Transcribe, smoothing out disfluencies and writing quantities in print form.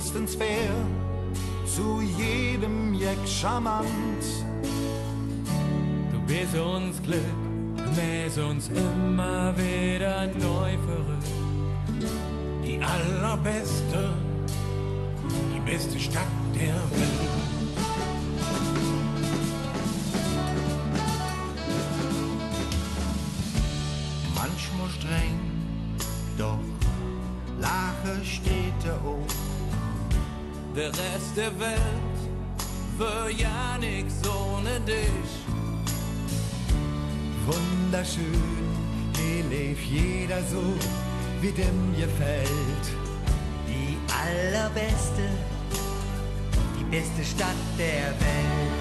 meistens fair, zu jedem Jeck charmant. Du bist uns Glück, mäß uns immer wieder neu verrückt. Die allerbeste, die beste Stadt der Welt. Manchmal streng, doch Lache steht da oben. Der Rest der Welt für ja nix ohne dich. Wunderschön, hier lebt jeder so, wie dem gefällt. Die allerbeste, die beste Stadt der Welt.